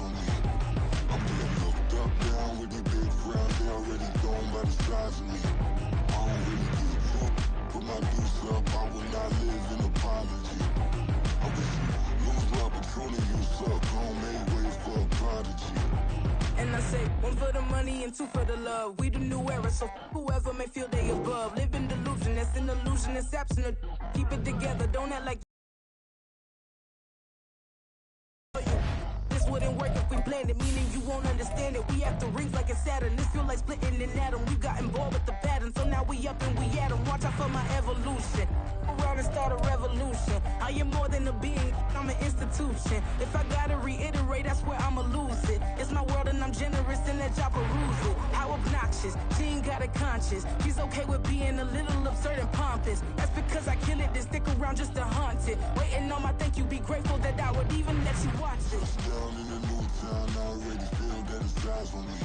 on me. I'm getting looked up, down with these big crowds. They already gone by the size of me. I don't really get drunk. Put my deuce up, I will not live in apology. I wish you lose the opportunity, you suck. Home made way for a prodigy. And I say, one for the money and two for the love. We the new era, so whoever may feel they above. Live in delusion, that's an illusion, that's absent of. Keep it together, don't act like this wouldn't work if we planned it, meaning you won't understand it. We have to rings like a Saturn, this feel like splitting an atom. We got involved with the pattern, so now we up and we at 'em. Watch out for my evolution. Around and start a revolution. I am more than a being, I'm an institution. If I gotta reiterate, that's where I'ma lose it. It's my world and I'm generous and let y'all peruse it. How obnoxious, she ain't got a conscience. She's okay with being a little absurd and pompous. That's because I kill it, then stick around just to haunt it. Waiting on my thank you, be grateful that I would even let you watch it. Down in the new town, I already feel that it's eyes on me.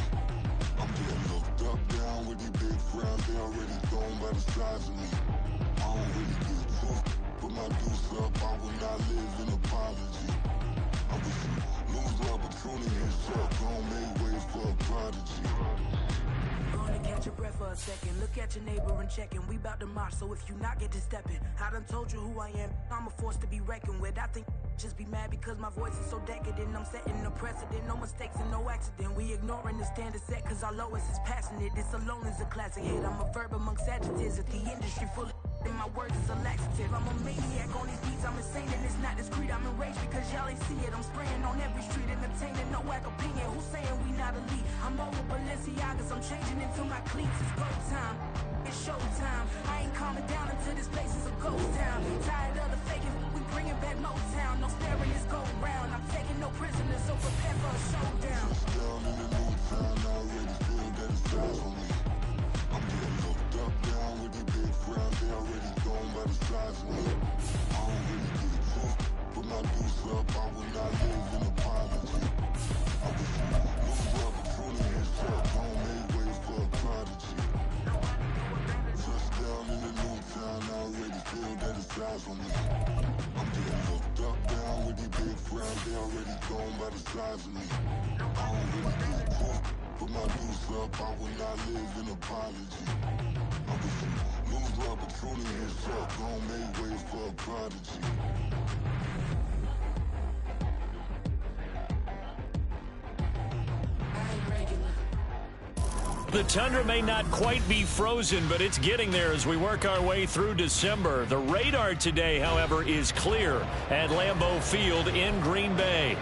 I'm getting looked up, down with these big crowds. They already gone by the size of me. I don't really get drunk. Put my deuce up, I will not live in apology. I wish you lose the opportunity and suck. Home made way for a prodigy. Gonna catch your breath for a second. Look at your neighbor and check in. We bout to march, so if you not get to stepping. I done told you who I am. I'm a force to be reckoned with. I think just be mad because my voice is so decadent. I'm setting a precedent, no mistakes and no accident. We ignoring the standard set cause our lowest is passionate. This alone is a classic hit. I'm a verb amongst adjectives at the industry full of and my words is a laxative. I'm a maniac on these beats, I'm insane and it's not discreet. I'm enraged because y'all ain't see it. I'm spraying on every street, entertaining, no whack opinion. Who's saying we not elite? I'm over Balenciagas, I'm changing into my cleats. It's go time, it's showtime. I ain't calming down until this place is a ghost town. Tired of the faking, we bringing back Motown. No staring this go round. I'm taking no prisoners, so prepare for a showdown. Down in the new town, I already feel that it's eyes on me. I'm getting looked up, down with these big crowds. They already gone by the size of me. I don't really get drunk. Put my deuce up, I will not live in apology. I wish you lose the opportunity and suck. Home made way for a prodigy. Touchdown in the new town, I already feel that it's eyes on me. I'm getting looked up, down with these big crowds. They already gone by the size of me. I don't really get drunk. Put my deuce up, I will not live in apology. I wish you lose the opportunity and suck. Home made way for a prodigy. The tundra may not quite be frozen, but it's getting there as we work our way through December. The radar today, however, is clear at Lambeau Field in Green Bay.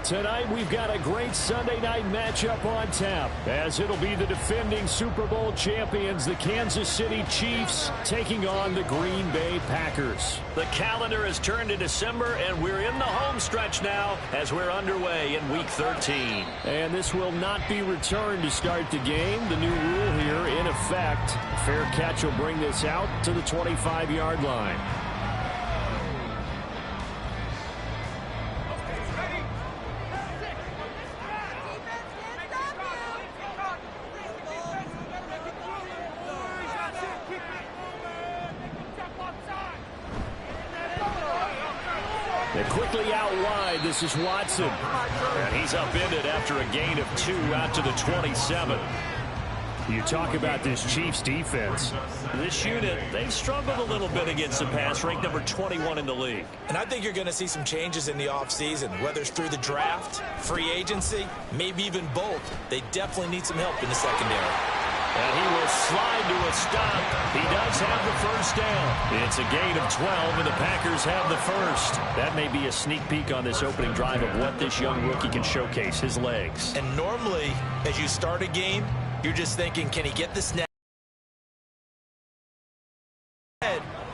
Tonight, we've got a great Sunday night matchup on tap, as it'll be the defending Super Bowl champions, the Kansas City Chiefs, taking on the Green Bay Packers. The calendar has turned to December, and we're in the home stretch now as we're underway in Week 13. And this will not be returned to start the game. The new rule here in effect. Fair catch will bring this out to the 25-yard line. They're quickly out wide. This is Watson. And he's upended after a gain of 2 out to the 27. You talk about this Chiefs defense. This unit, they've struggled a little bit against the pass, ranked number 21 in the league. And I think you're going to see some changes in the offseason, whether it's through the draft, free agency, maybe even both. They definitely need some help in the secondary. And he will slide to a stop. He does have the first down. It's a gain of 12, and the Packers have the first. That may be a sneak peek on this opening drive of what this young rookie can showcase, his legs. And normally, as you start a game, you're just thinking, can he get the snap?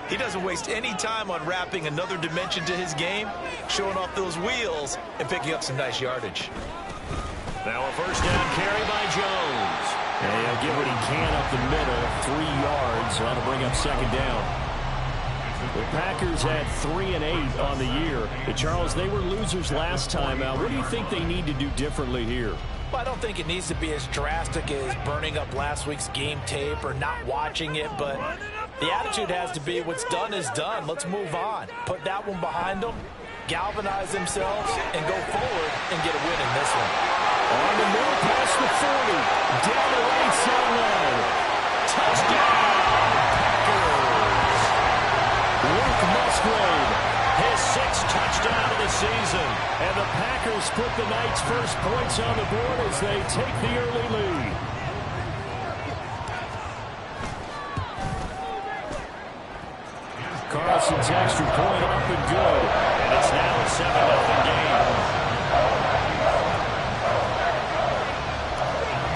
He doesn't waste any time on wrapping another dimension to his game, showing off those wheels, and picking up some nice yardage. Now a first down carry by Jones. And he'll get what he can up the middle, 3 yards. That'll bring up second down. The Packers had 3 and 8 on the year. Charles, they were losers last time out. What do you think they need to do differently here? Well, I don't think it needs to be as drastic as burning up last week's game tape or not watching it, but the attitude has to be what's done is done. Let's move on. Put that one behind them galvanize themselves and go forward and get a win in this one. On the move past the 40. Down the right sideline. Touchdown, Packers. Luke Musgrave, his 6th touchdown of the season. And the Packers put the Knights' first points on the board as they take the early lead. Carlson's extra point up and good. And it's now a 7-0 game.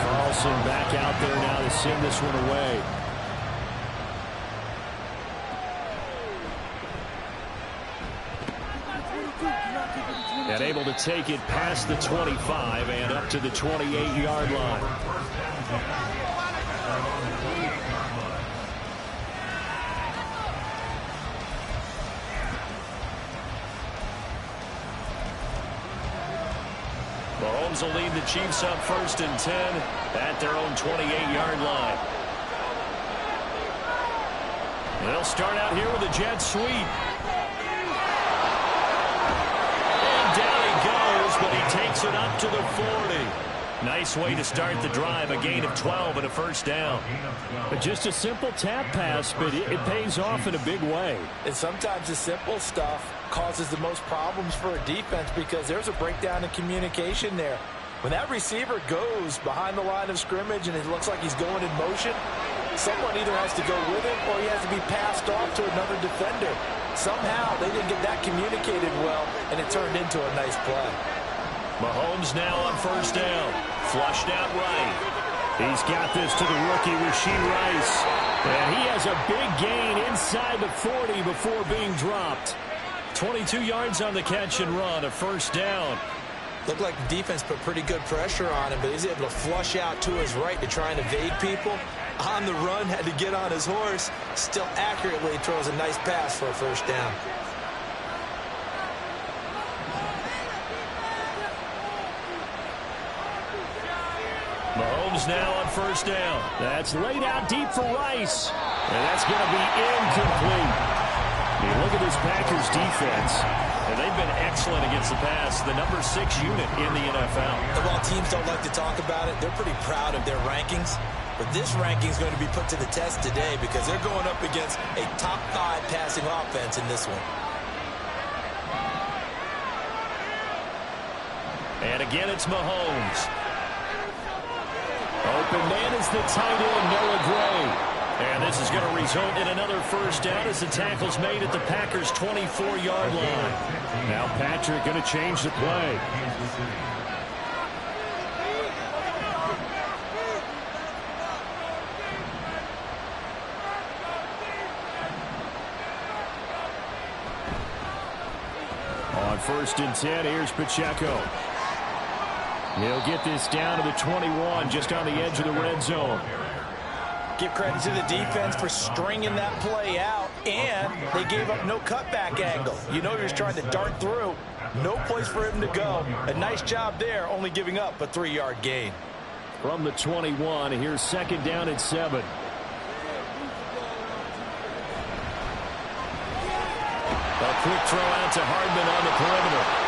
Carlson back out there now to send this one away. And able to take it past the 25 and up to the 28-yard line. Mahomes will lead the Chiefs up 1st and 10 at their own 28-yard line. They'll start out here with a jet sweep. And down he goes, but he takes it up to the 40. Nice way to start the drive, a gain of 12 and a first down. But just a simple tap pass, but it pays off in a big way. And sometimes the simple stuff causes the most problems for a defense because there's a breakdown in communication there. When that receiver goes behind the line of scrimmage and it looks like he's going in motion, someone either has to go with him or he has to be passed off to another defender. Somehow they didn't get that communicated well, and it turned into a nice play. Mahomes now on first down. Flushed out right. He's got this to the rookie, Rashee Rice. And he has a big gain inside the 40 before being dropped. 22 yards on the catch and run, a first down. Looked like the defense put pretty good pressure on him, but he's able to flush out to his right to try and evade people. On the run, had to get on his horse. Still accurately throws a nice pass for a first down. Mahomes now on first down. That's laid out deep for Rice. And that's going to be incomplete. You look at this Packers defense, and they've been excellent against the pass, the number 6 unit in the NFL. And while teams don't like to talk about it, they're pretty proud of their rankings. But this ranking is going to be put to the test today because they're going up against a top 5 passing offense in this one. And again, it's Mahomes. Open man is the tight end, Noah Gray. And this is going to result in another first down as the tackle's made at the Packers' 24-yard line. Now Patrick going to change the play. On 1st and 10, here's Pacheco. He'll get this down to the 21, just on the edge of the red zone. Give credit to the defense for stringing that play out, and they gave up no cutback angle. You know you're trying to dart through. No place for him to go. A nice job there, only giving up a 3-yard gain. From the 21, here's 2nd down and 7. A quick throw out to Hardman on the perimeter.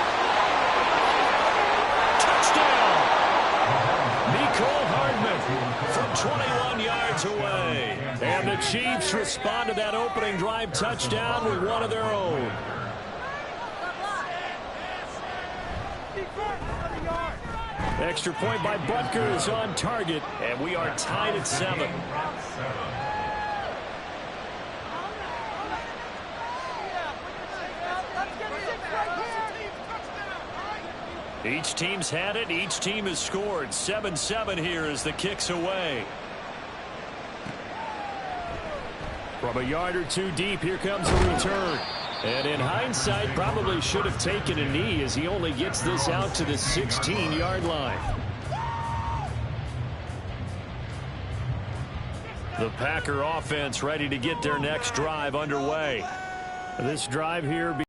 Nicole Hardman from 21 yards away. And the Chiefs respond to that opening drive touchdown with one of their own. Extra point by Butker is on target, and we are tied at 7. Each team's had it. Each team has scored. 7-7 here as the kick's away. From a yard or two deep, here comes the return. And in hindsight, probably should have taken a knee as he only gets this out to the 16-yard line. The Packer offense ready to get their next drive underway. This drive here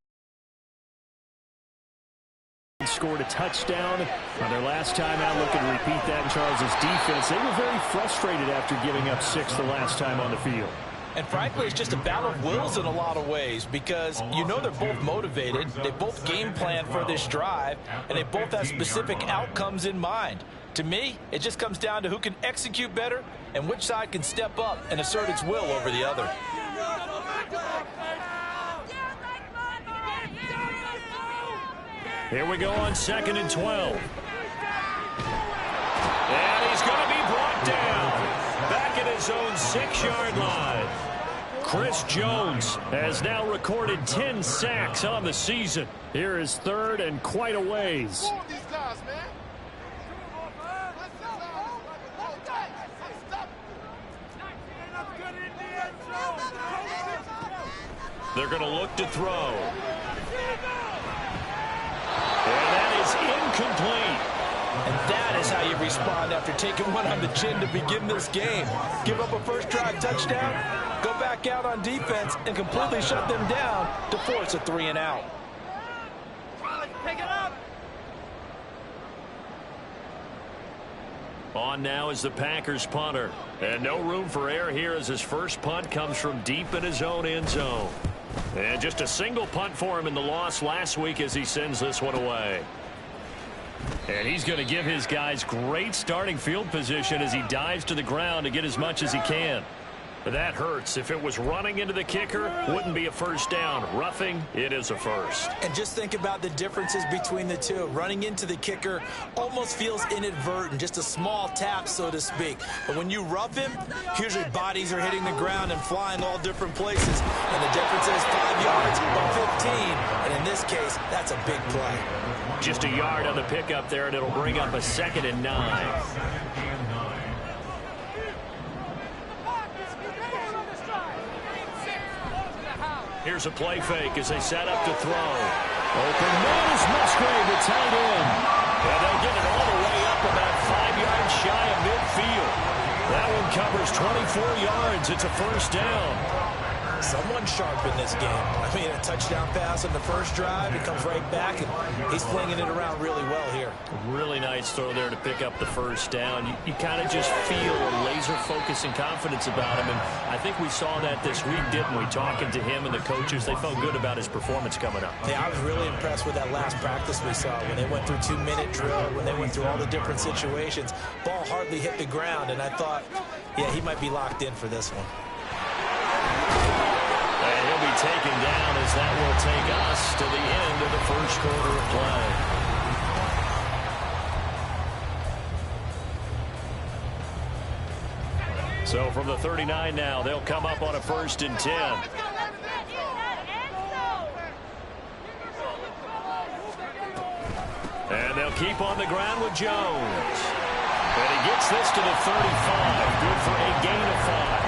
scored a touchdown on their last time out. Looking to repeat that in Charles's defense. They were very frustrated after giving up 6 the last time on the field. And frankly, it's just a battle of wills in a lot of ways because you know they're both motivated, they both game plan for this drive, and they both have specific outcomes in mind. To me, it just comes down to who can execute better and which side can step up and assert its will over the other. Here we go on 2nd and 12. And he's going to be brought down. Back at his own 6-yard line. Chris Jones has now recorded 10 sacks on the season. Here is 3rd and quite a ways. They're going to look to throw. And that is incomplete. And that is how you respond after taking one on the chin to begin this game. Give up a first drive touchdown, go back out on defense, and completely shut them down to force a 3-and-out. Pick it up. On now is the Packers punter. And no room for error here as his first punt comes from deep in his own end zone. And just a single punt for him in the loss last week as he sends this one away. And he's going to give his guys great starting field position as he dives to the ground to get as much as he can. But that hurts. If it was running into the kicker, wouldn't be a first down. Roughing, it is a first. And just think about the differences between the two. Running into the kicker almost feels inadvertent, just a small tap, so to speak. But when you rough him, usually bodies are hitting the ground and flying all different places. And the difference is 5 yards or 15. And in this case, that's a big play. Just a yard on the pickup there, and it'll bring up a 2nd and 9. Here's a play fake as they set up to throw. Open man is Musgrave, the tight end. And they'll get it all the way up about 5 yards shy of midfield. That one covers 24 yards. It's a first down. Someone sharp in this game. I mean, a touchdown pass on the first drive. He comes right back, and he's flinging it around really well here. Really nice throw there to pick up the first down. You kind of just feel a laser focus and confidence about him, and I think we saw that this week, didn't we? Talking to him and the coaches, they felt good about his performance coming up. Yeah, I was really impressed with that last practice we saw when they went through 2-minute drill, when they went through all the different situations. Ball hardly hit the ground, and I thought, yeah, he might be locked in for this one. And he'll be taken down as that will take us to the end of the first quarter of play. So from the 39 now, they'll come up on a 1st and 10. And they'll keep on the ground with Jones. And he gets this to the 35. Good for a gain of 5.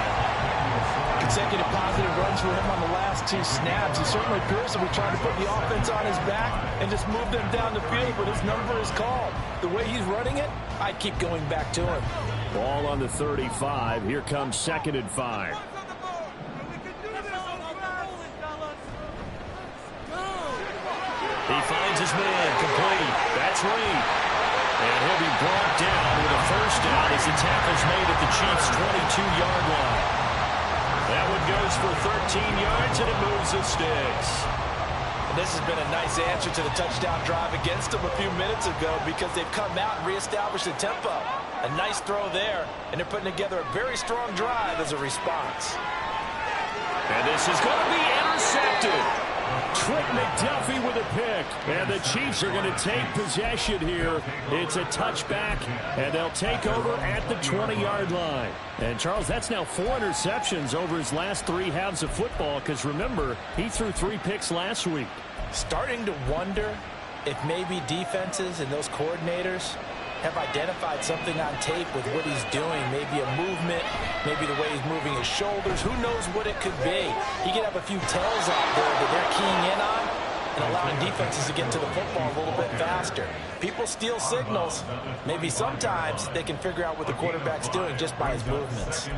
Consecutive positive runs for him on the last 2 snaps. He certainly appears to be trying to put the offense on his back and just move them down the field, but his number is called. The way he's running it, I keep going back to him. Ball on the 35. Here comes 2nd and 5. He finds his man complete. That's Reed. And he'll be brought down with a first down as the tackle's made at the Chiefs' 22-yard line. That one goes for 13 yards, and it moves the sticks. And this has been a nice answer to the touchdown drive against them a few minutes ago because they've come out and reestablished the tempo. A nice throw there, and they're putting together a very strong drive as a response. And this is going to be intercepted. Trick McDuffie with a pick. And the Chiefs are going to take possession here. It's a touchback, and they'll take over at the 20-yard line. And, Charles, that's now 4 interceptions over his last 3 halves of football because, remember, he threw 3 picks last week. Starting to wonder if maybe defenses and those coordinators have identified something on tape with what he's doing. Maybe a movement, maybe the way he's moving his shoulders. Who knows what it could be? He could have a few tells out there that they're keying in on and allowing defenses to get to the football a little bit faster. People steal signals. Maybe sometimes they can figure out what the quarterback's doing just by his movements.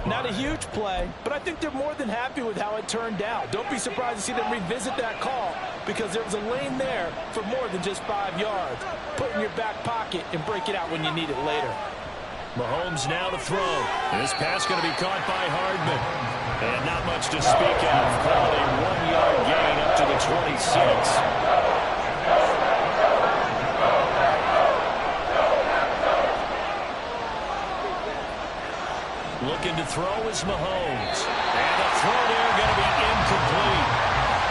Not a huge play, but I think they're more than happy with how it turned out. Don't be surprised to see them revisit that call because there was a lane there for more than just 5 yards. Put it in your back pocket and break it out when you need it later. Mahomes now to throw. This pass going to be caught by Hardman. And not much to speak of. Called a 1-yard gain up to the 26. Looking to throw is Mahomes. And the throw there going to be incomplete.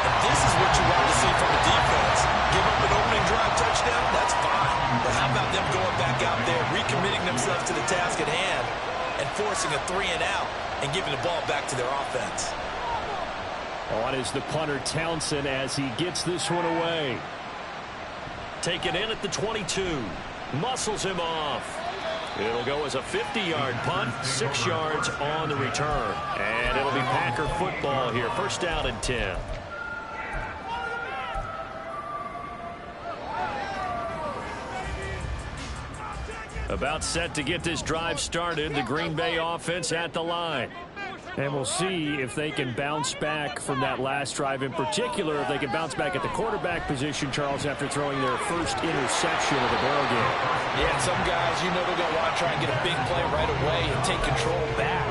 And this is what you want to see from a defense. Give up an opening drive touchdown, that's fine. But how about them going back out there, recommitting themselves to the task at hand, and forcing a 3-and-out and giving the ball back to their offense. On is the punter Townsend as he gets this one away. Taken in at the 22. Muscles him off. It'll go as a 50-yard punt, 6 yards on the return. And it'll be Packer football here. First down and 10. About set to get this drive started. The Green Bay offense at the line. And we'll see if they can bounce back from that last drive. In particular, if they can bounce back at the quarterback position, Charles, after throwing their first interception of the ball game. Yeah, some guys, you know they're going to want to try and get a big play right away and take control back.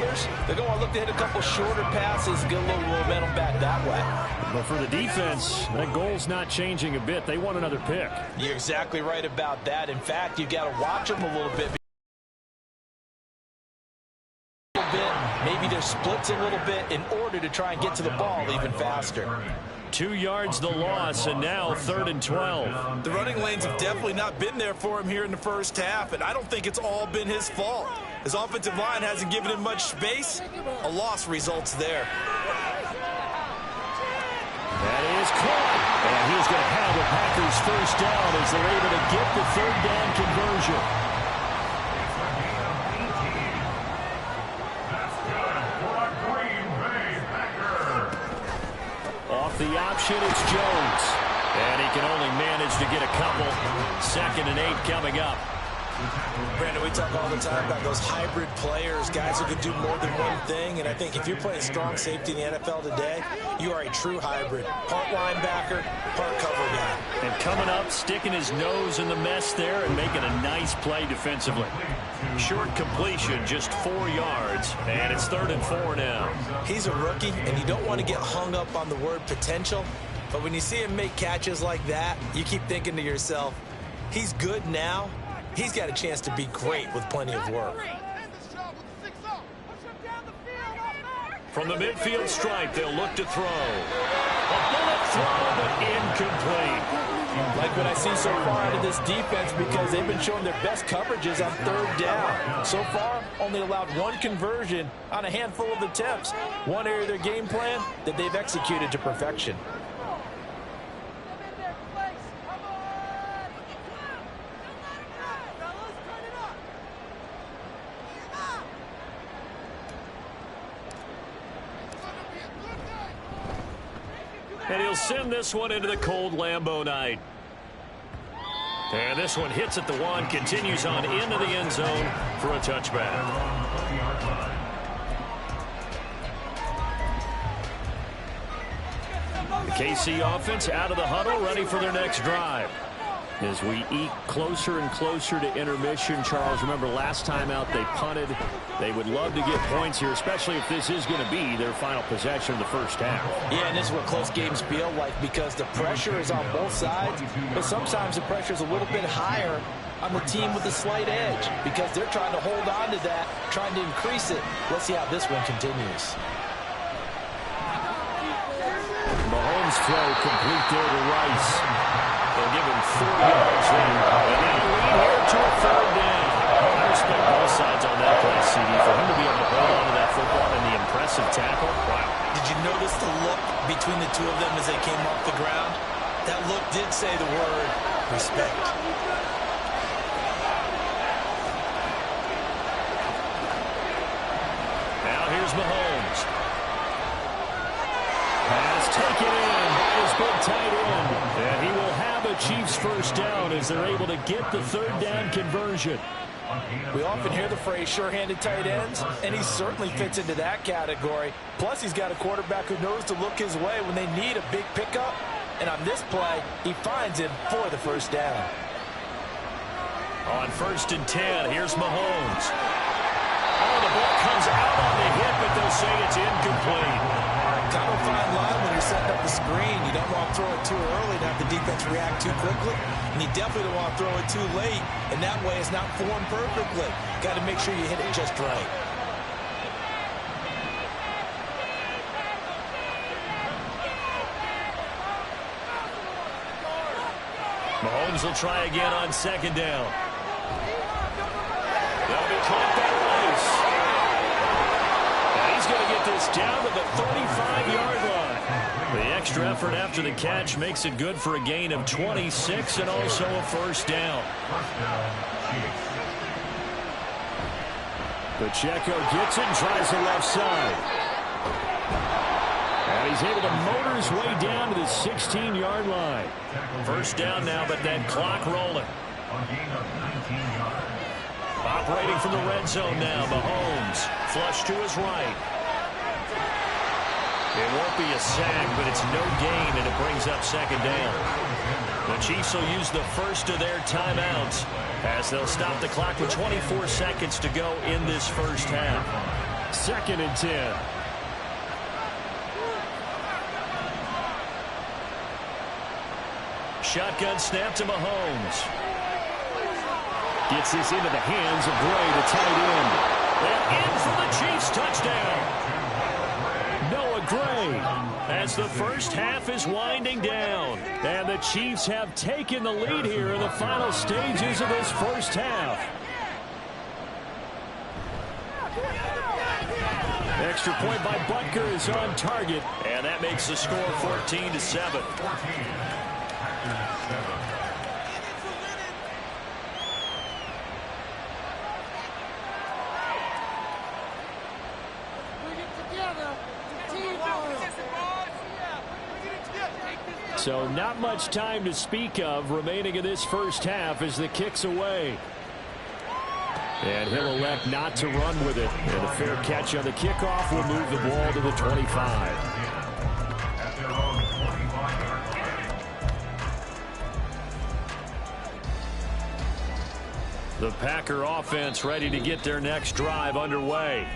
Others, they're going to look to hit a couple shorter passes, get a little momentum back that way. But for the defense, that goal's not changing a bit. They want another pick. You're exactly right about that. In fact, you've got to watch them a little bit. Maybe their splits a little bit in order to try and get to the ball even faster. 2 yards the loss, and now 3rd and 12. The running lanes have definitely not been there for him here in the first half, and I don't think it's all been his fault. His offensive line hasn't given him much space. A loss results there. That is caught. And he's going to have the Packers first down as they're able to get the 3rd down conversion. Off the option, it's Jones. And he can only manage to get a couple. 2nd and 8 coming up. Brandon, we talk all the time about those hybrid players, guys who can do more than one thing. And I think if you're playing strong safety in the NFL today, you are a true hybrid. Part linebacker, part cover guy. And coming up, sticking his nose in the mess there and making a nice play defensively. Short completion, just 4 yards, and it's 3rd and 4 now. He's a rookie, and you don't want to get hung up on the word potential. But when you see him make catches like that, you keep thinking to yourself, he's good now. He's got a chance to be great with plenty of work. From the midfield stripe, they'll look to throw. A bullet throw, but incomplete. Like what I see so far out of this defense, because they've been showing their best coverages on 3rd down. So far, only allowed 1 conversion on a handful of attempts. One area of their game plan that they've executed to perfection. And he'll send this one into the cold Lambeau night. And this one hits at the 1, continues on into the end zone for a touchback. The KC offense out of the huddle, ready for their next drive. As we eke closer and closer to intermission, Charles, remember last time out they punted. They would love to get points here, especially if this is going to be their final possession of the first half. Yeah, and this is what close games feel like because the pressure is on both sides, but sometimes the pressure is a little bit higher on the team with a slight edge because they're trying to hold on to that, trying to increase it. Let's see how this one continues. Mahomes throw complete there to Rice. They'll give him 4 yards there. And now lead here to a 3rd down. I respect both sides on that play, CD. For him to be able to hold on to that football and the impressive tackle, wow. Did you notice the look between the two of them as they came off the ground? That look did say the word respect. Now here's Mahomes. Pass taken in by his big tight end. And he will have a Chiefs first down as they're able to get the 3rd down conversion. We often hear the phrase sure-handed tight ends, and he certainly fits into that category. Plus, he's got a quarterback who knows to look his way when they need a big pickup. And on this play, he finds him for the first down. On 1st and 10, here's Mahomes. Oh, the ball comes out on the hit, but they'll say it's incomplete. Kind of a fine line when you're setting up the screen. You don't want to throw it too early to have the defense react too quickly. And you definitely don't want to throw it too late. And that way it's not formed perfectly. Got to make sure you hit it just right. Mahomes will try again on 2nd down. They'll be caught that race. And he's going to get this down to the 35-yard line. The extra effort after the catch makes it good for a gain of 26 and also a 1st down. Pacheco gets it and tries the left side. And he's able to motor his way down to the 16-yard line. 1st down now, but that clock rolling. Operating from the red zone now, Mahomes. Flush to his right. It won't be a sack, but it's no gain, and it brings up 2nd down. The Chiefs will use the first of their timeouts as they'll stop the clock with 24 seconds to go in this first half. 2nd and 10. Shotgun snap to Mahomes. Gets this into the hands of Gray, the tight end. And in for the Chiefs touchdown. Noah Gray, as the first half is winding down. And the Chiefs have taken the lead here in the final stages of this first half. Extra point by Butker is on target. And that makes the score 14-7. So not much time to speak of remaining in this first half as the kick's away. And he'll elect not to run with it. And a fair catch on the kickoff will move the ball to the 25. The Packer offense ready to get their next drive underway.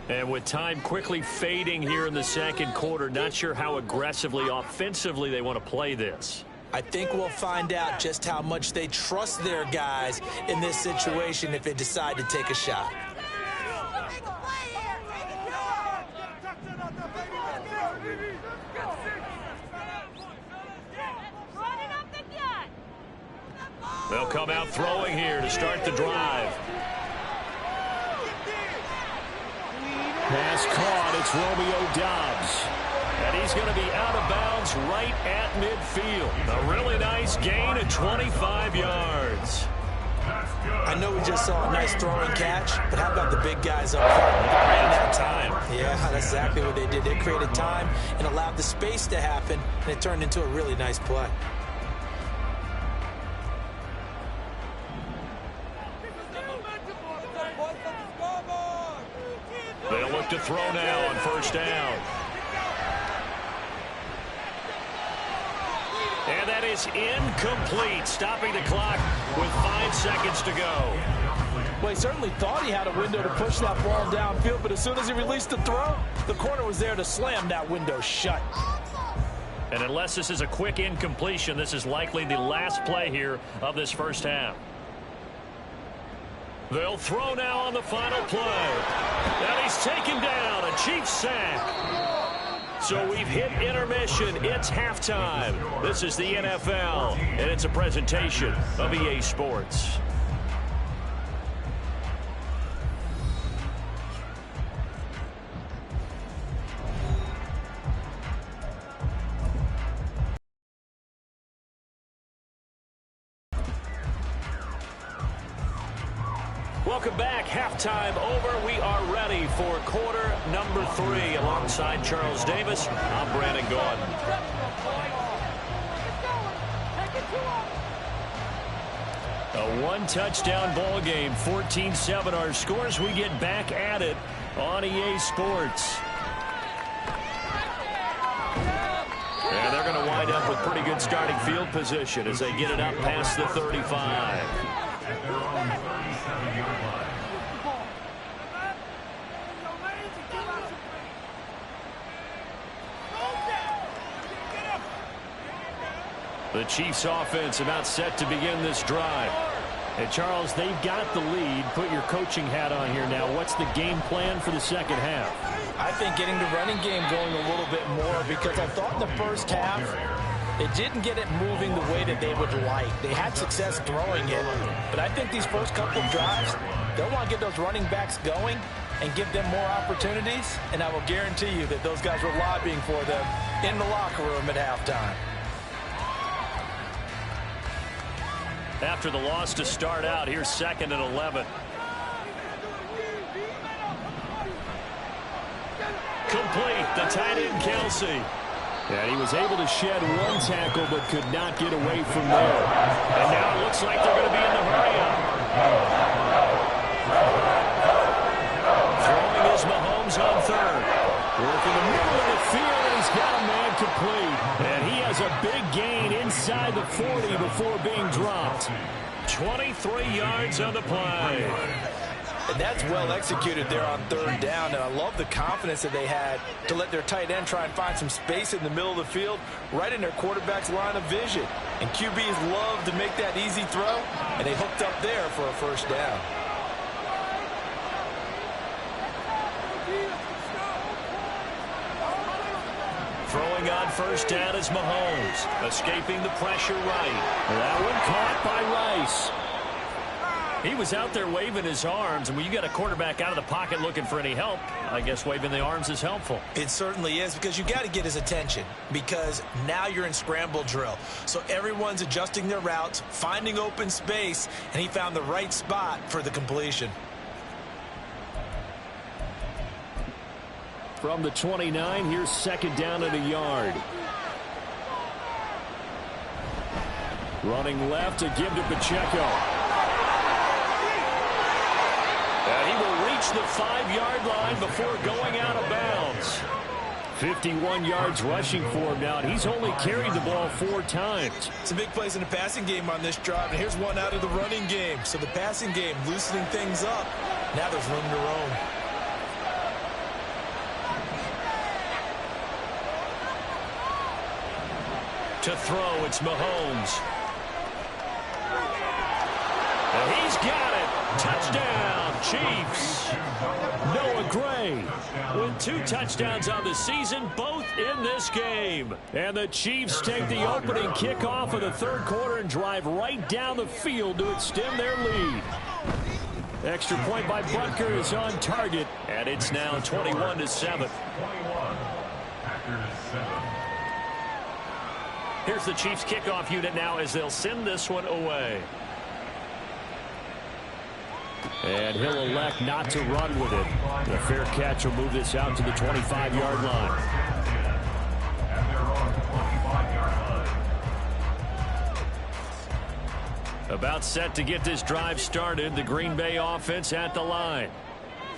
And with time quickly fading here in the 2nd quarter, not sure how aggressively, offensively they want to play this. I think we'll find out just how much they trust their guys in this situation if they decide to take a shot. They'll come out throwing here to start the drive. Pass caught. It's Romeo Doubs. And he's going to be out of bounds right at midfield. A really nice gain of 25 yards. I know we just saw a nice throwing catch, but how about the big guys up front? They ran that time. Yeah, that's exactly what they did. They created time and allowed the space to happen, and it turned into a really nice play. They'll look to throw now on 1st down. And that is incomplete, stopping the clock with 5 seconds to go. Well, he certainly thought he had a window to push that ball downfield, but as soon as he released the throw, the corner was there to slam that window shut. And unless this is a quick incompletion, this is likely the last play here of this first half. They'll throw now on the final play. And he's taken down, a Chiefs sack. So we've hit intermission. It's halftime. This is the NFL, and it's a presentation of EA Sports. Welcome back. Halftime over. We are ready for quarter number 3. Alongside Charles Davis, I'm Brandon Gordon. A one-touchdown ball game, 14-7 our scores. We get back at it on EA Sports. And they're going to wind up with pretty good starting field position as they get it up past the 35. at their own 37-yard line. The Chiefs offense about set to begin this drive. And Charles, they've got the lead. Put your coaching hat on here now. What's the game plan for the second half? I think getting the running game going a little bit more, because I thought in the first half they didn't get it moving the way that they would like. They had success throwing it, but I think these first couple of drives, they'll want to get those running backs going and give them more opportunities, and I will guarantee you that those guys were lobbying for them in the locker room at halftime. After the loss to start out, here's 2nd and 11. Complete, the tight end Kelsey. And he was able to shed one tackle but could not get away from there. And now it looks like they're going to be in the hurry-up. Throwing is Mahomes on 3rd. Working the middle of the field, and he's got a man complete. And he has a big gain inside the 40 before being dropped. 23 yards on the play. And that's well executed there on 3rd down, and I love the confidence that they had to let their tight end try and find some space in the middle of the field, right in their quarterback's line of vision. And QBs love to make that easy throw, and they hooked up there for a 1st down. Throwing on 1st down is Mahomes, escaping the pressure right. That one caught by Rice. He was out there waving his arms, and when you get a quarterback out of the pocket looking for any help, I guess waving the arms is helpful. It certainly is, because you got to get his attention, because now you're in scramble drill. So everyone's adjusting their routes, finding open space, and he found the right spot for the completion. From the 29, here's 2nd down and a yard. Running left to give to Pacheco. And he will reach the 5-yard line before going out of bounds. 51 yards rushing for him now, and he's only carried the ball 4 times. Some big plays in the passing game on this drive, and here's one out of the running game. So the passing game loosening things up. Now there's room to roam. To throw, it's Mahomes. And he's got it. Touchdown, Chiefs. Noah Gray with 2 touchdowns on the season, both in this game. And the Chiefs take the opening kickoff of the 3rd quarter and drive right down the field to extend their lead. Extra point by Butker is on target, and it's now 21-7. Here's the Chiefs kickoff unit now as they'll send this one away. And he'll elect not to run with it. The fair catch will move this out to the 25-yard line. About set to get this drive started. The Green Bay offense at the line.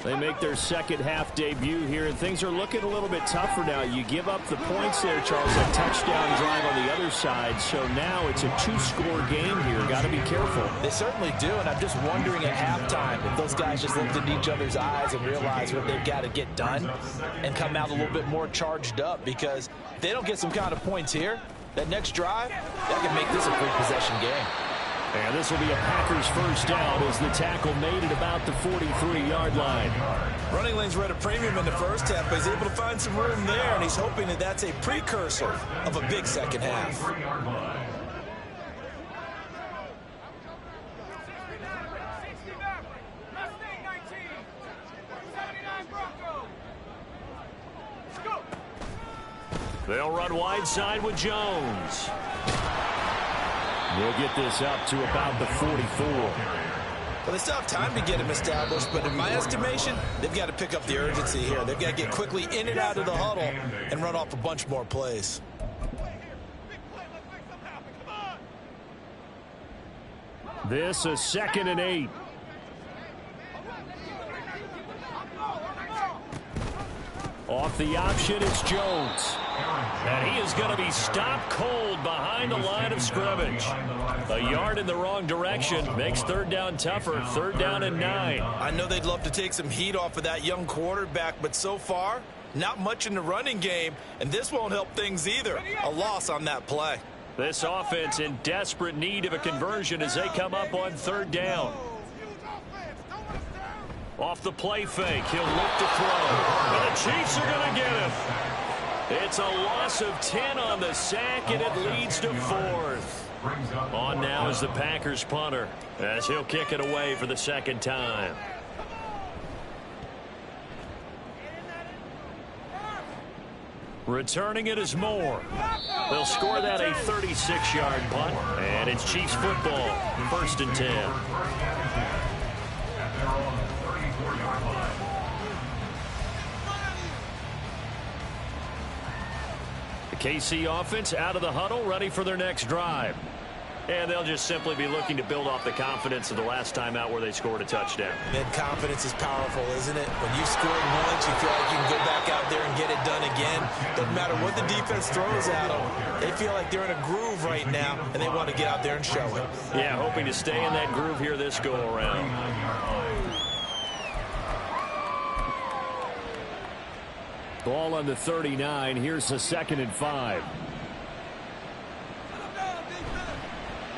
They make their second half debut here, and things are looking a little bit tougher now. You give up the points there, Charles, a touchdown drive on the other side. So now it's a 2-score game here. Got to be careful. They certainly do, and I'm just wondering at halftime if those guys just looked into each other's eyes and realized what they've got to get done and come out a little bit more charged up, because if they don't get some kind of points here, that next drive, that can make this a 3-possession game. And this will be a Packers 1st down as the tackle made at about the 43-yard line. Running lanes were at a premium in the first half, but he's able to find some room there, and he's hoping that that's a precursor of a big second half. They'll run wide side with Jones. We'll get this up to about the 44. Well, they still have time to get him established, but in my estimation, they've got to pick up the urgency here. They've got to get quickly in and out of the huddle and run off a bunch more plays. This is 2nd and 8. Off the option, it's Jones. And he is going to be stopped cold behind the line of scrimmage. A yard in the wrong direction makes third down tougher. Third down and 9. I know they'd love to take some heat off of that young quarterback, but so far, not much in the running game, and this won't help things either. A loss on that play. This offense in desperate need of a conversion as they come up on third down. Off the play fake, he'll look to throw. And the Chiefs are going to get him. It's a loss of 10 on the sack, and it leads to fourth. On now is the Packers punter, as he'll kick it away for the second time. Returning it is Moore. They'll score that a 36-yard punt, and it's Chiefs football, 1st and 10. The KC offense out of the huddle, ready for their next drive. And they'll just simply be looking to build off the confidence of the last time out where they scored a touchdown. And confidence is powerful, isn't it? When you scored once, you feel like you can go back out there and get it done again. Doesn't matter what the defense throws at them. They feel like they're in a groove right now, and they want to get out there and show it. Yeah, hoping to stay in that groove here this go-around. Ball on the 39. Here's the 2nd and 5.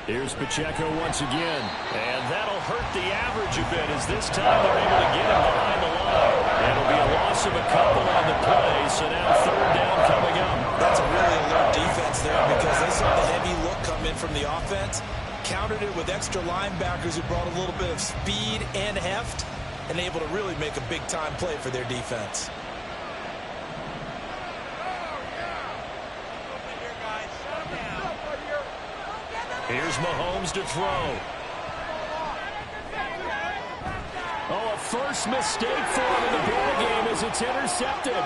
Here's Pacheco once again. And that'll hurt the average a bit as this time they're able to get him behind the line. That'll be a loss of a couple on the play, so now third down coming up. That's a really alert defense there because they saw the heavy look come in from the offense, countered it with extra linebackers who brought a little bit of speed and heft, and able to really make a big-time play for their defense. Here's Mahomes to throw. Oh, a first mistake for him in the ball game as it's intercepted.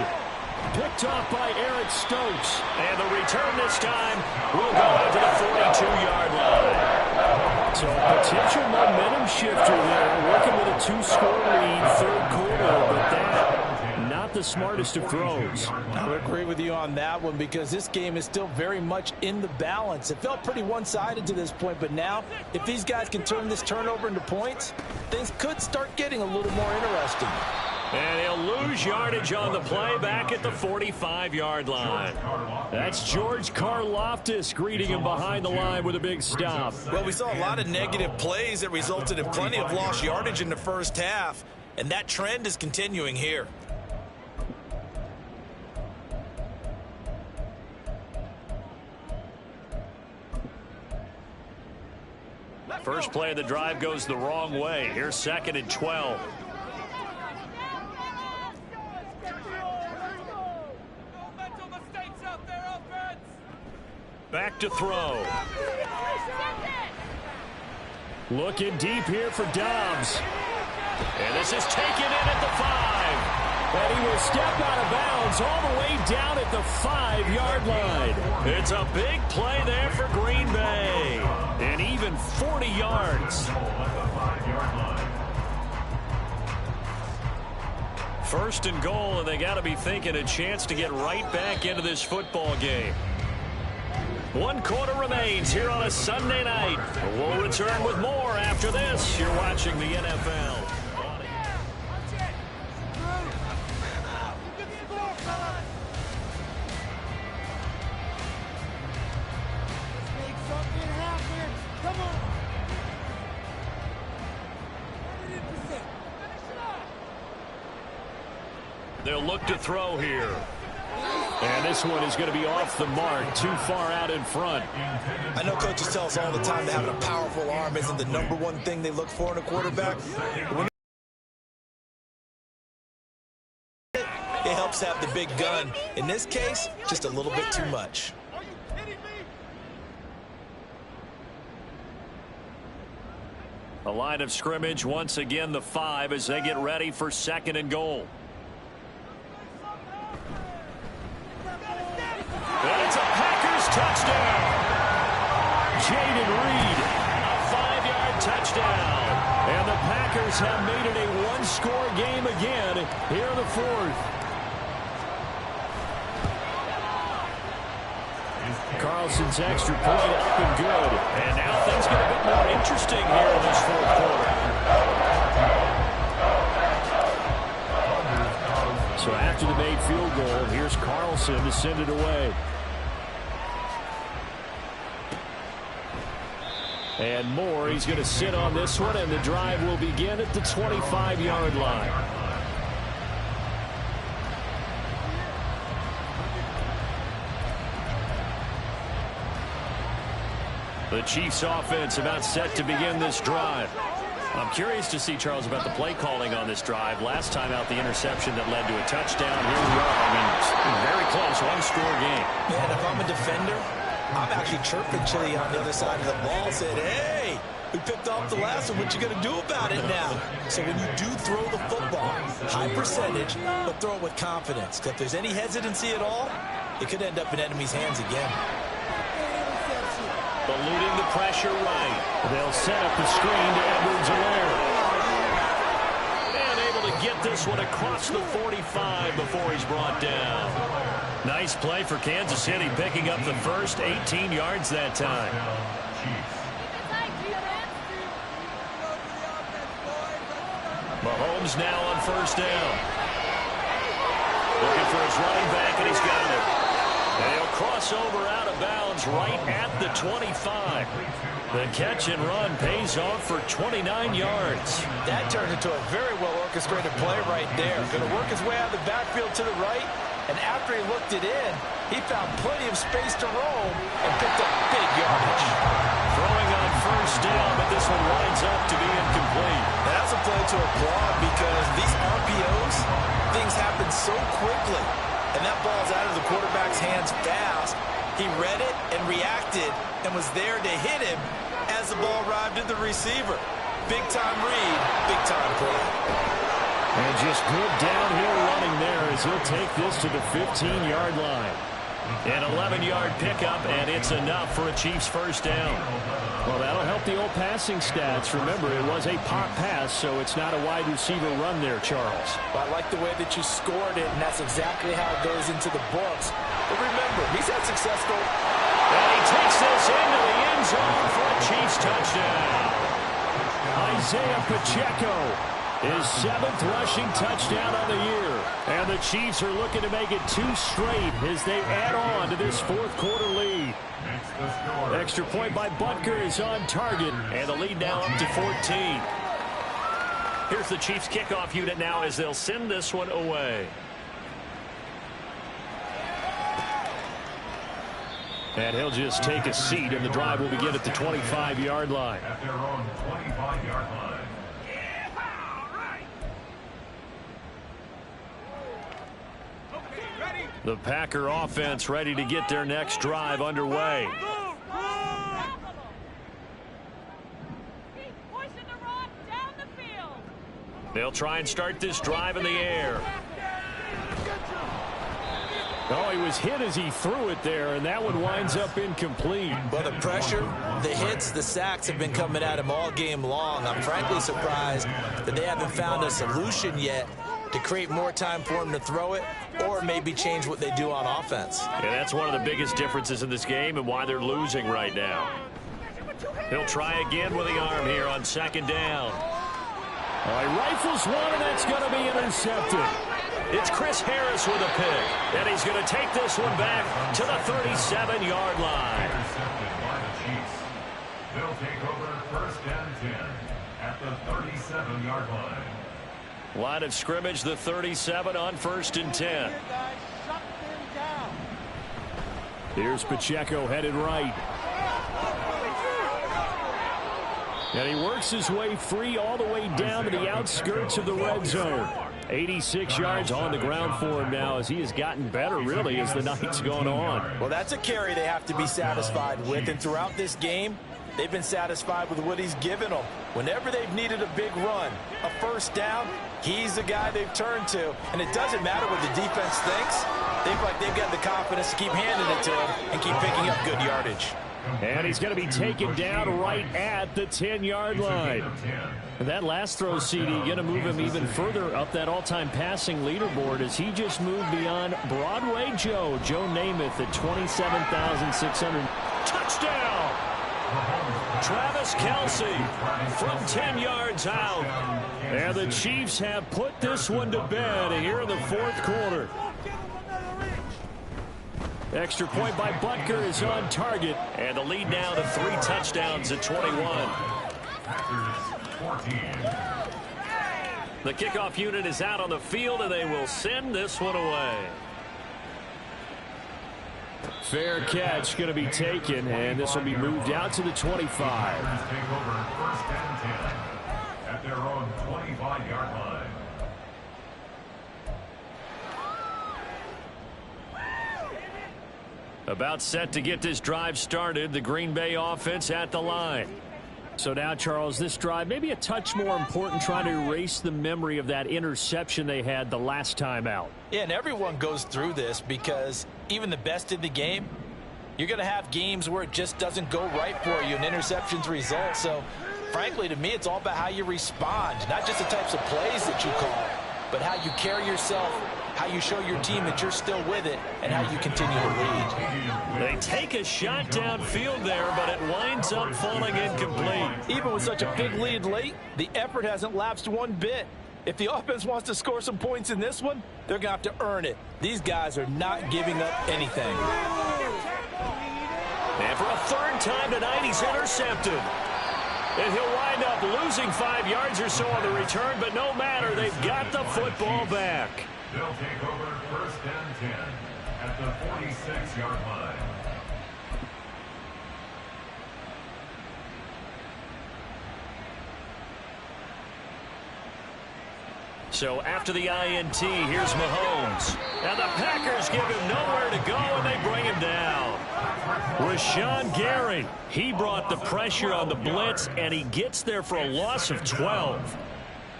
Picked off by Eric Stokes. And the return this time will go out to the 42-yard line. So a potential momentum shifter there, working with a 2-score lead, third quarter, but that not the smartest of throws. I would agree with you on that one because this game is still very much in the balance. It felt pretty one-sided to this point, but now if these guys can turn this turnover into points, things could start getting a little more interesting. And he'll lose yardage on the play back at the 45-yard line. That's George Karlaftis greeting him behind the line with a big stop. Well, we saw a lot of negative plays that resulted in plenty of lost yardage in the first half, and that trend is continuing here. First play of the drive goes the wrong way. Here's 2nd and 12. Back to throw. Looking deep here for Dobbs. And this is taken in at the 5. And he will step out of bounds all the way down at the 5-yard line. It's a big play there for Green Bay. And even 40 yards. First and goal, and they got to be thinking a chance to get right back into this football game. 1 quarter remains here on a Sunday night. We'll return with more after this. You're watching the NFL. They'll look to throw here. And this one is going to be off the mark, too far out in front. I know coaches tell us all the time that having a powerful arm isn't the #1 thing they look for in a quarterback. It helps have the big gun. In this case, just a little bit too much. A line of scrimmage, once again the 5 as they get ready for 2nd and goal. And it's a Packers touchdown. Jaden Reed, a 5-yard touchdown. And the Packers have made it a 1-score game again here in the 4th. Carlson's extra point up and good. And now things get a bit more interesting here in this fourth quarter. So after the made field goal, here's Carlson to send it away. And Moore, he's going to sit on this one, and the drive will begin at the 25-yard line. The Chiefs offense about set to begin this drive. I'm curious to see, Charles, about the play calling on this drive. Last time out, the interception that led to a touchdown. Here we are. I mean, very close, one-score game. Man, if I'm a defender, I'm actually chirping Chili on the other side of the ball, saying, hey, we picked off the last one. What you going to do about it now? So when you do throw the football, high percentage, but throw it with confidence. If there's any hesitancy at all, it could end up in enemy's hands again. Eluding the pressure right. They'll set up the screen to Edwards-Helaire. And able to get this one across the 45 before he's brought down. Nice play for Kansas City, picking up the first 18 yards that time. Mahomes now on first down. Looking for his running back, and he's got it. And he'll cross over out of bounds right at the 25. The catch and run pays off for 29 yards. That turned into a very well-orchestrated play right there. Going to work his way out of the backfield to the right, and after he looked it in, he found plenty of space to roam and picked up big yardage. Throwing on first down, but this one winds up to be incomplete. And that's a play to applaud because these RPOs, things happen so quickly. And that ball's out of the quarterback's hands fast. He read it and reacted and was there to hit him as the ball arrived at the receiver. Big-time read, big-time play. And just good downhill running there as he'll take this to the 15-yard line. An 11-yard pickup, and it's enough for a Chiefs first down. Well, that'll help the old passing stats. Remember, it was a pop pass, so it's not a wide receiver run there, Charles. Well, I like the way that you scored it, and that's exactly how it goes into the books. But remember, he's had successful. And he takes this into the end zone for a Chiefs touchdown. Isaiah Pacheco, his 7th rushing touchdown on the year. And the Chiefs are looking to make it 2 straight as they add on to this fourth quarter lead. Extra point by Butker is on target, and the lead now up to 14. Here's the Chiefs kickoff unit now as they'll send this one away. And he'll just take a seat, and the drive will begin at the 25-yard line. At their own 25-yard line. The Packer offense ready to get their next drive underway. They'll try and start this drive in the air. Oh, he was hit as he threw it there, and that one winds up incomplete. But the pressure, the hits, the sacks have been coming at him all game long. I'm frankly surprised that they haven't found a solution yet to create more time for him to throw it or maybe change what they do on offense. Yeah, that's one of the biggest differences in this game and why they're losing right now. He'll try again with the arm here on second down. He rifles one, and that's going to be intercepted. It's Chris Harris with a pick, and he's going to take this one back to the 37-yard line. Intercepted by the Chiefs. They'll take over first and 10 at the 37-yard line. Line of scrimmage, the 37 on first and 10. Here's Pacheco headed right. And he works his way free all the way down to the outskirts of the red zone. 86 yards on the ground for him now as he has gotten better, really, as the night's gone on. Well, that's a carry they have to be satisfied with, and throughout this game, they've been satisfied with what he's given them. Whenever they've needed a big run, a first down, he's the guy they've turned to. And it doesn't matter what the defense thinks. They feel like they've got the confidence to keep handing it to him and keep picking up good yardage. And he's going to be taken down right at the 10-yard line. And that last throw, CD, going to move him even further up that all-time passing leaderboard as he just moved beyond Broadway Joe Namath at 27,600. Touchdown! Travis Kelce from 10 yards out. And the Chiefs have put this one to bed here in the fourth quarter. Extra point by Butker is on target. And the lead now to 3 touchdowns at 21. The kickoff unit is out on the field, and they will send this one away. Fair catch going to be taken, and this will be moved out to the 25. Take over first and 10 at their own 25-yard line. About set to get this drive started. The Green Bay offense at the line. So now, Charles, this drive maybe a touch more important, trying to erase the memory of that interception they had the last time out. Yeah, and everyone goes through this because even the best in the game, you're going to have games where it just doesn't go right for you and interceptions result. So, frankly, to me, it's all about how you respond, not just the types of plays that you call, but how you carry yourself, how you show your team that you're still with it, and how you continue to lead. They take a shot downfield there, but it winds up falling incomplete. Even with such a big lead late, the effort hasn't lapsed one bit. If the offense wants to score some points in this one, they're going to have to earn it. These guys are not giving up anything. And for a third time tonight, he's intercepted. And he'll wind up losing 5 yards or so on the return, but no matter, they've got the football back. They'll take over first and 10 at the 46-yard line. So after the INT, here's Mahomes. And the Packers give him nowhere to go, and they bring him down. Rashawn Gary, he brought the pressure on the blitz, and he gets there for a loss of 12.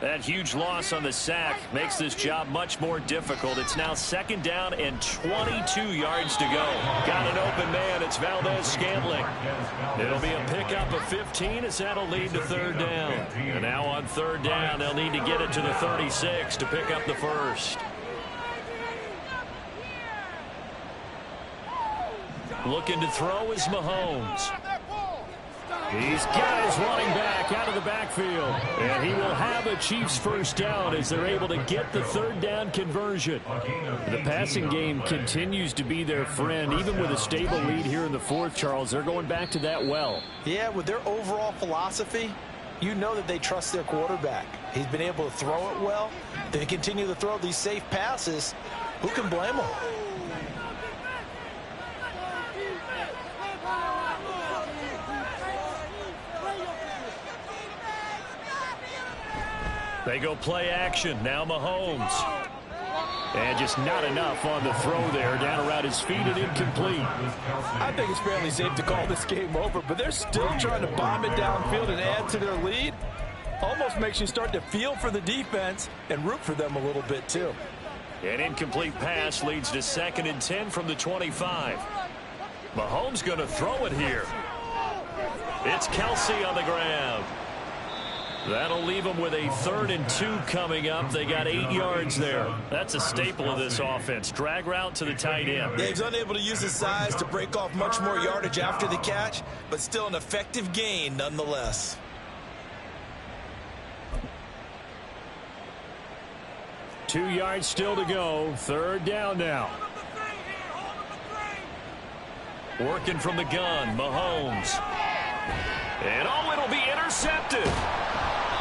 That huge loss on the sack makes this job much more difficult. It's now second down and 22 yards to go. Got an open man. It's Valdez-Scantling. It'll be a pickup of 15 as that'll lead to third down. And now on third down, they'll need to get it to the 36 to pick up the first. Looking to throw is Mahomes. He's got his running back out of the backfield. And he will have a Chiefs first down as they're able to get the third down conversion. The passing game continues to be their friend. Even with a stable lead here in the fourth, Charles, they're going back to that well. Yeah, with their overall philosophy, you know that they trust their quarterback. He's been able to throw it well. They continue to throw these safe passes. Who can blame them? They go play action. Now Mahomes. And just not enough on the throw there. Down around his feet and incomplete. I think it's fairly safe to call this game over, but they're still trying to bomb it downfield and add to their lead. Almost makes you start to feel for the defense and root for them a little bit too. An incomplete pass leads to second and 10 from the 25. Mahomes going to throw it here. It's Kelce on the grab. That'll leave them with a 3rd and 2 coming up. They got 8 yards there. That's a staple of this offense. Drag route to the tight end. Yeah, he's unable to use his size to break off much more yardage after the catch, but still an effective gain nonetheless. Two yards still to go. Third down now. Working from the gun, Mahomes. And it'll be intercepted.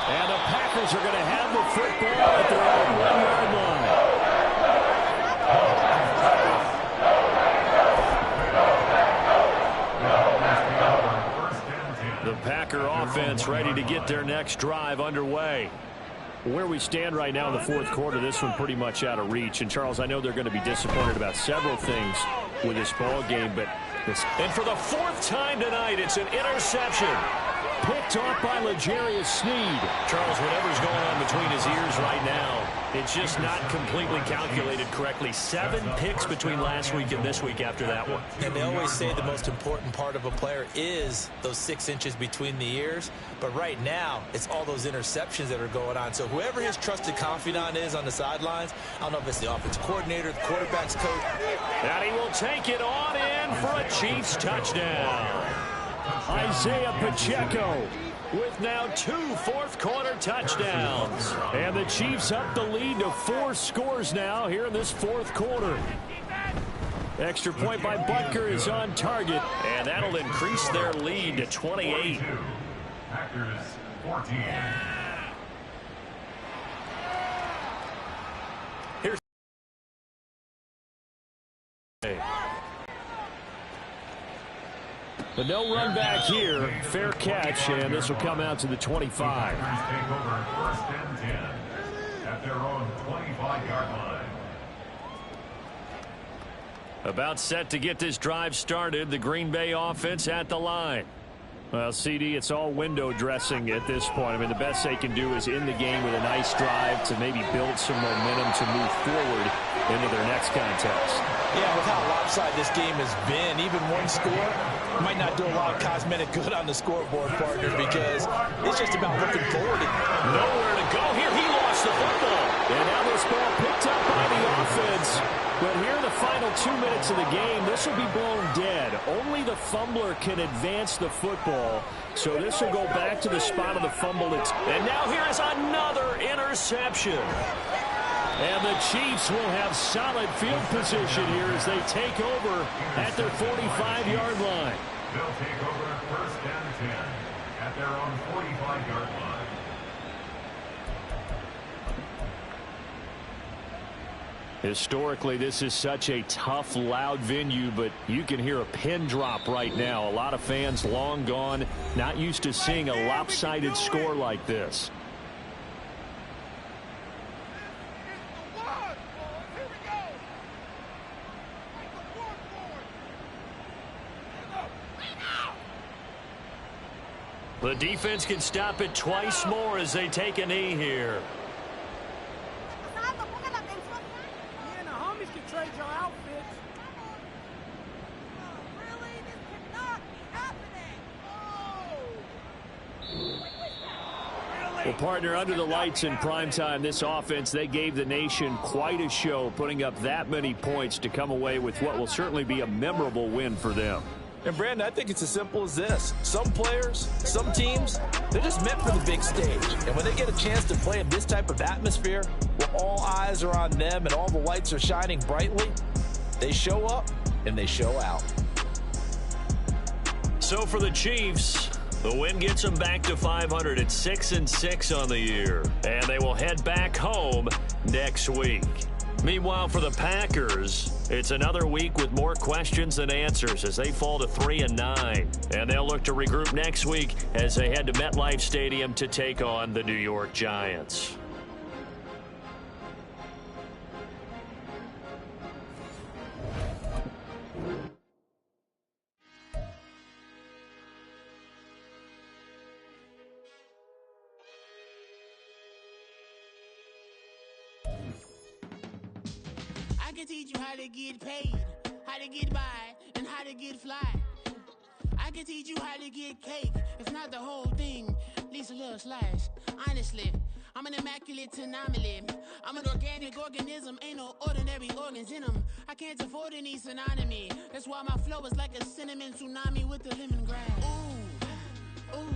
And the Packers are going to have the football at their own 1-yard line. The Packer offense ready to get their next drive underway. Where we stand right now in the fourth quarter, this one pretty much out of reach. And, Charles, I know they're going to be disappointed about several things with this ball game, but and for the 4th time tonight, it's an interception. Picked off by L'Jarius Sneed. Charles, whatever's going on between his ears right now, It's just not completely calculated correctly. 7 picks between last week and this week after that one. And they always say the most important part of a player is those 6 inches between the ears. But right now, it's all those interceptions that are going on. So whoever his trusted confidant is on the sidelines, I don't know if it's the offensive coordinator, the quarterback's coach. And he will take it on in for a Chiefs touchdown. Isaiah Pacheco with now 2 fourth-quarter touchdowns. And the Chiefs up the lead to 4 scores now here in this fourth quarter. Extra point by Butker is on target, and that'll increase their lead to 28. Packers 14. Here's the no run back here. Fair catch, and this will come out to the 25. Packers take over first and 10 at their own 25-yard line. About set to get this drive started. The Green Bay offense at the line. Well, CD, it's all window dressing at this point. I mean, the best they can do is in the game with a nice drive to maybe build some momentum to move forward into their next contest. Yeah, with how lopsided this game has been, even one score might not do a lot of cosmetic good on the scoreboard, partner, because it's just about looking forward. Nowhere to go here. He lost the football. And now this ball picked up by the offense. But here in the final 2 minutes of the game, this will be blown dead. Only the fumbler can advance the football. So this will go back to the spot of the fumble. And now here is another interception. And the Chiefs will have solid field position here as they take over at their 45-yard line. They'll take over first and 10 at their own 45-yard line. Historically, this is such a tough, loud venue, but you can hear a pin drop right now. A lot of fans long gone, not used to seeing a lopsided score like this. The defense can stop it twice more as they take a knee here. Well, partner, under the lights in primetime, this offense, they gave the nation quite a show, putting up that many points to come away with what will certainly be a memorable win for them. And, Brandon, I think it's as simple as this. Some players, some teams, they're just meant for the big stage. And when they get a chance to play in this type of atmosphere, where all eyes are on them and all the lights are shining brightly, they show up and they show out. So for the Chiefs, the win gets them back to 500 at 6-6 on the year. And they will head back home next week. Meanwhile, for the Packers, it's another week with more questions than answers as they fall to 3-9. And they'll look to regroup next week as they head to MetLife Stadium to take on the New York Giants. I can teach you how to get paid, how to get by, and how to get fly. I can teach you how to get cake, if not the whole thing, at least a little slice. Honestly, I'm an immaculate anomaly. I'm an organic organism, ain't no ordinary organs in them. I can't afford any synonymy. That's why my flow is like a cinnamon tsunami with the lemongrass. Ooh, ooh,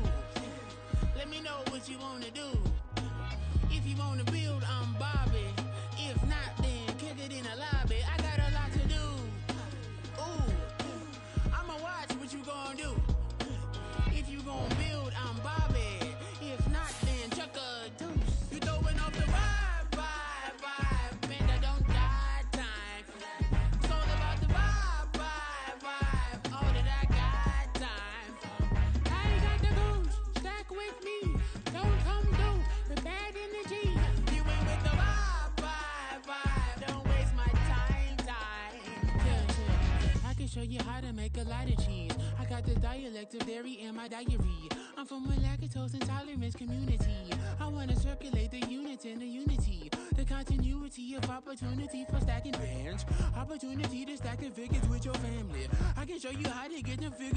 let me know what you wanna do. If you wanna build, I'm Bobby. If not, then kick it in the lobby. I got a lot to do. Ooh, I'ma watch what you gon' do. If you gon' build, I'm Bobby. If not, then chuck a deuce. You throwing off the vibe. Man, I don't die time. It's all about the vibe. All that I got time. I ain't got the goose. Stack with me. Don't come through with bad energy. You ain't with the vibe. Don't waste my time. Yeah. I can show you how to make a lot of cheese. I got the dialect of dairy in my diary. I'm from a lactose intolerance community. I wanna circulate the units and the unity. The continuity of opportunity for stacking bands. Opportunity to stack the figures with your family. I can show you how to get the figures.